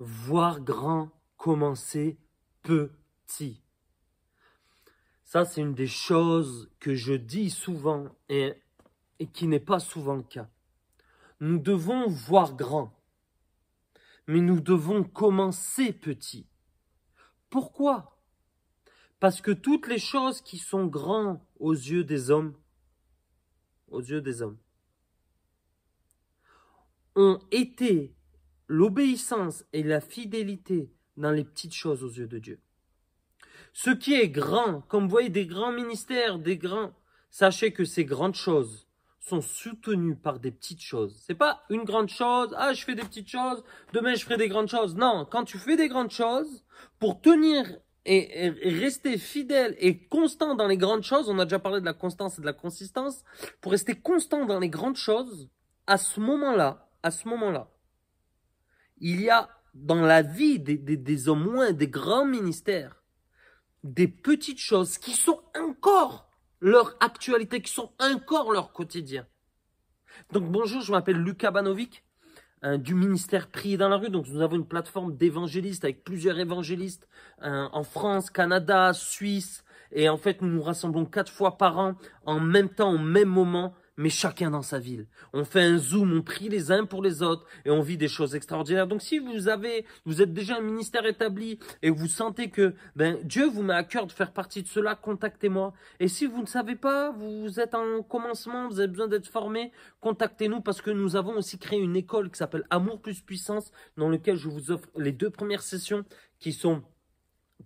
voir grand, commencer petit. Ça, c'est une des choses que je dis souvent et qui n'est pas souvent le cas. Nous devons voir grand, mais nous devons commencer petit. Pourquoi? Parce que toutes les choses qui sont grandes aux yeux des hommes, ont été l'obéissance et la fidélité dans les petites choses aux yeux de Dieu. Ce qui est grand, comme vous voyez des grands ministères, sachez que ces grandes choses sont soutenues par des petites choses. C'est pas une grande chose, ah je fais des petites choses, demain je ferai des grandes choses. Non, quand tu fais des grandes choses, pour tenir et rester fidèle et constant dans les grandes choses, on a déjà parlé de la constance et de la consistance, pour rester constant dans les grandes choses, à ce moment-là, il y a dans la vie des hommes moins, des grands ministères, des petites choses qui sont encore leur actualité, qui sont encore leur quotidien. Donc bonjour, je m'appelle Lucas Banovic, du ministère Prier dans la rue. Donc nous avons une plateforme d'évangélistes avec plusieurs évangélistes en France, Canada, Suisse. Et en fait, nous nous rassemblons 4 fois par an, en même temps, au même moment, mais chacun dans sa ville. On fait un zoom, on prie les uns pour les autres et on vit des choses extraordinaires. Donc si vous êtes déjà un ministère établi et vous sentez que Dieu vous met à cœur de faire partie de cela, contactez-moi. Et si vous ne savez pas, vous êtes en commencement, vous avez besoin d'être formé, contactez-nous parce que nous avons aussi créé une école qui s'appelle Amour plus Puissance, dans laquelle je vous offre les 2 premières sessions qui sont,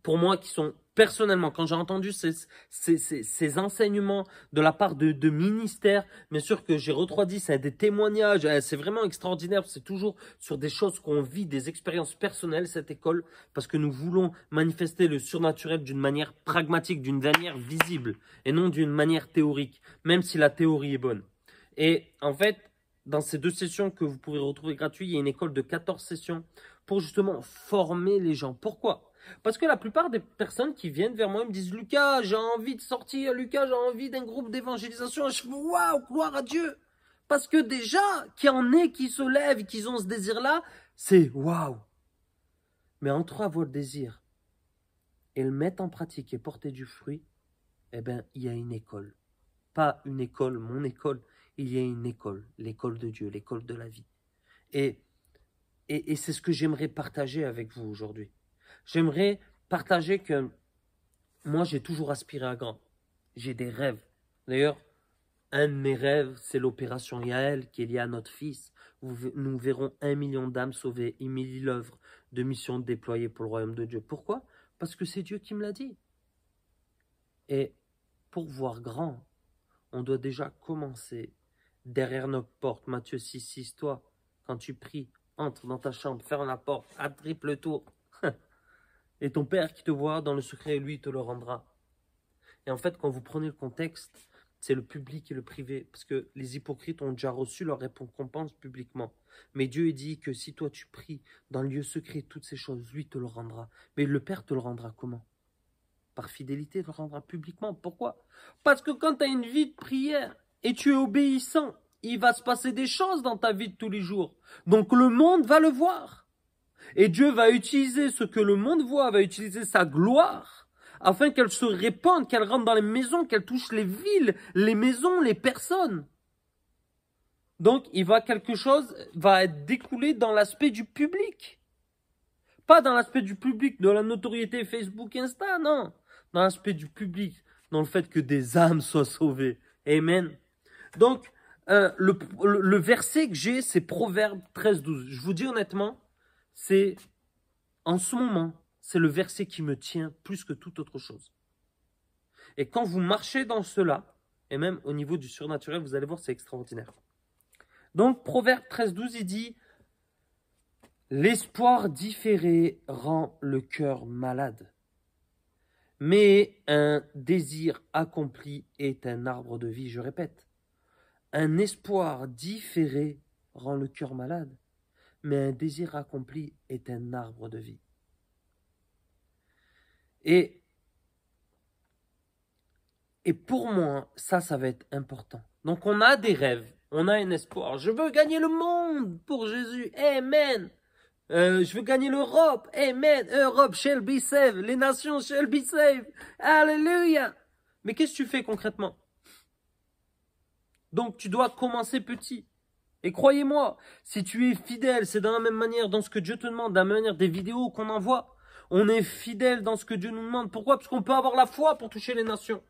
pour moi, qui sont personnellement, quand j'ai entendu ces enseignements de la part de ministères, bien sûr que j'ai refroidi, c'est des témoignages, c'est vraiment extraordinaire, c'est toujours sur des choses qu'on vit, des expériences personnelles, cette école, parce que nous voulons manifester le surnaturel d'une manière pragmatique, d'une manière visible, et non d'une manière théorique, même si la théorie est bonne. Et en fait, dans ces 2 sessions que vous pouvez retrouver gratuites, il y a une école de 14 sessions pour justement former les gens. Pourquoi ? Parce que la plupart des personnes qui viennent vers moi me disent « Lucas, j'ai envie de sortir, Lucas, j'ai envie d'un groupe d'évangélisation. » Je fais « Waouh, gloire à Dieu !» Parce que déjà, qu'il y en ait qui se lèvent, qui ont ce désir-là, c'est « Waouh !» Mais entre avoir le désir et le mettre en pratique et porter du fruit, eh bien, il y a une école. Pas une école, mon école, il y a une école, l'école de Dieu, l'école de la vie. Et c'est ce que j'aimerais partager avec vous aujourd'hui. J'aimerais partager que moi, j'ai toujours aspiré à grand. J'ai des rêves. D'ailleurs, un de mes rêves, c'est l'opération Yael qui est liée à notre fils. Nous verrons 1 million d'âmes sauvées, 1000 œuvres de mission déployées pour le royaume de Dieu. Pourquoi? Parce que c'est Dieu qui me l'a dit. Et pour voir grand, on doit déjà commencer derrière notre porte. Matthieu 6,6, toi, quand tu pries, entre dans ta chambre, ferme la porte, à triple tour. Et ton Père qui te voit dans le secret, lui, te le rendra. Et en fait, quand vous prenez le contexte, c'est le public et le privé. Parce que les hypocrites ont déjà reçu leur récompense publiquement. Mais Dieu dit que si toi tu pries dans le lieu secret, toutes ces choses, lui te le rendra. Mais le Père te le rendra comment? Par fidélité, il te le rendra publiquement. Pourquoi? Parce que quand tu as une vie de prière et tu es obéissant, il va se passer des choses dans ta vie de tous les jours. Donc le monde va le voir. Et Dieu va utiliser ce que le monde voit, va utiliser sa gloire, afin qu'elle se répande, qu'elle rentre dans les maisons, qu'elle touche les villes, les maisons, les personnes. Donc, quelque chose va être découlé dans l'aspect du public. Pas dans l'aspect du public, de la notoriété Facebook, Insta, non. Dans l'aspect du public, dans le fait que des âmes soient sauvées. Amen. Donc, le verset que j'ai, c'est Proverbe 13-12. Je vous dis honnêtement, en ce moment, c'est le verset qui me tient plus que toute autre chose. Et quand vous marchez dans cela, et même au niveau du surnaturel, vous allez voir, c'est extraordinaire. Donc, Proverbe 13-12, il dit « L'espoir différé rend le cœur malade, mais un désir accompli est un arbre de vie. » Je répète, un espoir différé rend le cœur malade, mais un désir accompli est un arbre de vie. Et pour moi, ça va être important. Donc on a des rêves, on a un espoir. Je veux gagner le monde pour Jésus. Amen. Je veux gagner l'Europe. Amen. Europe shall be saved. Les nations shall be saved. Alléluia. Mais qu'est-ce que tu fais concrètement? Donc, tu dois commencer petit. Et croyez-moi, si tu es fidèle, c'est dans la même manière dans ce que Dieu te demande, de la même manière des vidéos qu'on envoie. On est fidèle dans ce que Dieu nous demande. Pourquoi? Parce qu'on peut avoir la foi pour toucher les nations.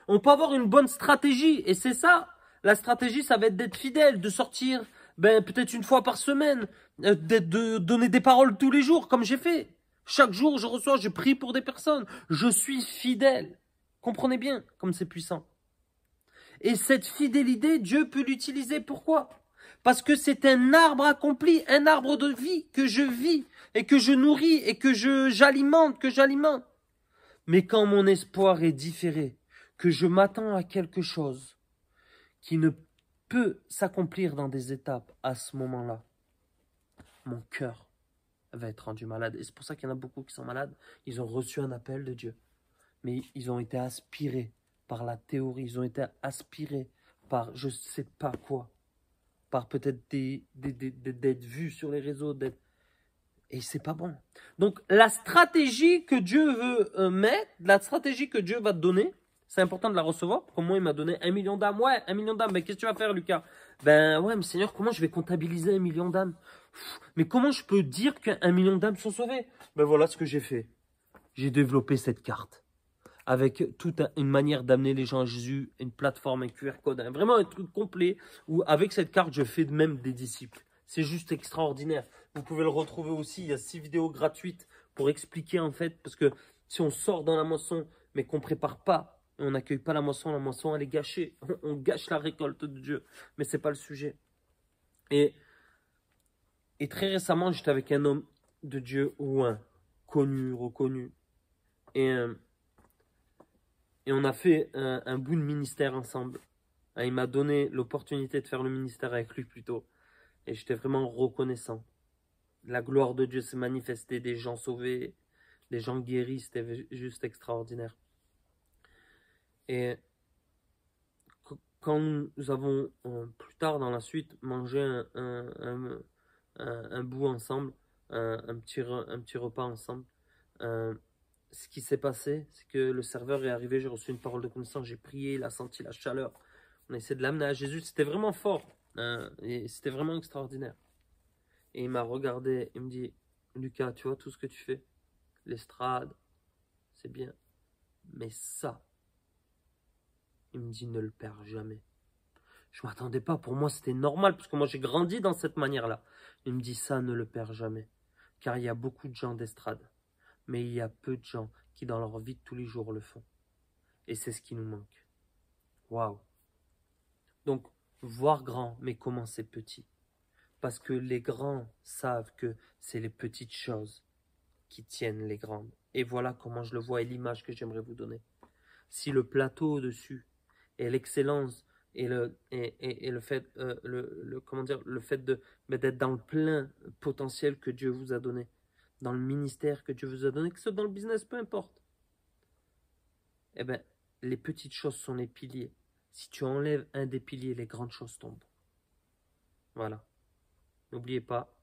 On peut avoir une bonne stratégie. Et c'est ça. La stratégie, ça va être d'être fidèle, de sortir peut-être une fois par semaine, de donner des paroles tous les jours, comme j'ai fait. Chaque jour, je prie pour des personnes. Je suis fidèle. Comprenez bien comme c'est puissant. Et cette fidélité, Dieu peut l'utiliser. Pourquoi? Parce que c'est un arbre accompli, un arbre de vie que je vis et que je nourris et que j'alimente. Mais quand mon espoir est différé, que je m'attends à quelque chose qui ne peut s'accomplir dans des étapes, à ce moment-là, mon cœur va être rendu malade. Et c'est pour ça qu'il y en a beaucoup qui sont malades. Ils ont reçu un appel de Dieu, mais ils ont été aspirés par la théorie, ils ont été aspirés par je ne sais pas quoi, par peut-être d'être vus sur les réseaux, et c'est pas bon. Donc la stratégie que Dieu veut mettre, la stratégie que Dieu va te donner, c'est important de la recevoir. Comme moi, il m'a donné 1 million d'âmes. Ouais, 1 million d'âmes. Mais qu'est-ce que tu vas faire, Lucas? Ben ouais, mais Seigneur, comment je vais comptabiliser 1 million d'âmes? Mais comment je peux dire qu'1 million d'âmes sont sauvées? Ben voilà ce que j'ai fait. J'ai développé cette carte avec toute une manière d'amener les gens à Jésus, une plateforme, un QR code, vraiment un truc complet où avec cette carte, je fais même des disciples. C'est juste extraordinaire. Vous pouvez le retrouver aussi, il y a 6 vidéos gratuites pour expliquer en fait, parce que si on sort dans la moisson, mais qu'on ne prépare pas, on n'accueille pas la moisson elle est gâchée. On gâche la récolte de Dieu, mais ce n'est pas le sujet. Et très récemment, j'étais avec un homme de Dieu, ou un connu, reconnu, et on a fait un bout de ministère ensemble. Il m'a donné l'opportunité de faire le ministère avec lui plus tôt. Et j'étais vraiment reconnaissant. La gloire de Dieu s'est manifestée, des gens sauvés, des gens guéris, c'était juste extraordinaire. Et quand nous avons plus tard dans la suite mangé un bout ensemble, un petit repas ensemble, ce qui s'est passé, c'est que le serveur est arrivé, j'ai reçu une parole de connaissance, j'ai prié, il a senti la chaleur. On a essayé de l'amener à Jésus, c'était vraiment fort, et c'était vraiment extraordinaire. Et il m'a regardé, il me dit, Lucas, tu vois tout ce que tu fais, l'estrade, c'est bien, mais ça, il me dit, ne le perds jamais. Je ne m'attendais pas, pour moi c'était normal, parce que moi j'ai grandi dans cette manière-là. Il me dit, ça, ne le perds jamais, car il y a beaucoup de gens d'estrade. Mais il y a peu de gens qui, dans leur vie de tous les jours, le font. Et c'est ce qui nous manque. Waouh! Donc, voir grand, mais commencer petit. Parce que les grands savent que c'est les petites choses qui tiennent les grandes. Et voilà comment je le vois et l'image que j'aimerais vous donner. Si le plateau au-dessus et l'excellence et le fait, le fait d'être dans le plein potentiel que Dieu vous a donné, dans le ministère que Dieu vous a donné, que ce soit dans le business, peu importe. Eh bien, les petites choses sont les piliers. Si tu enlèves un des piliers, les grandes choses tombent. Voilà. N'oubliez pas,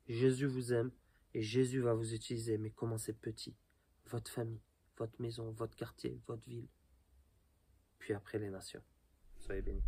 Jésus vous aime et Jésus va vous utiliser. Mais commencez petit. Votre famille, votre maison, votre quartier, votre ville. Puis après les nations. Soyez bénis.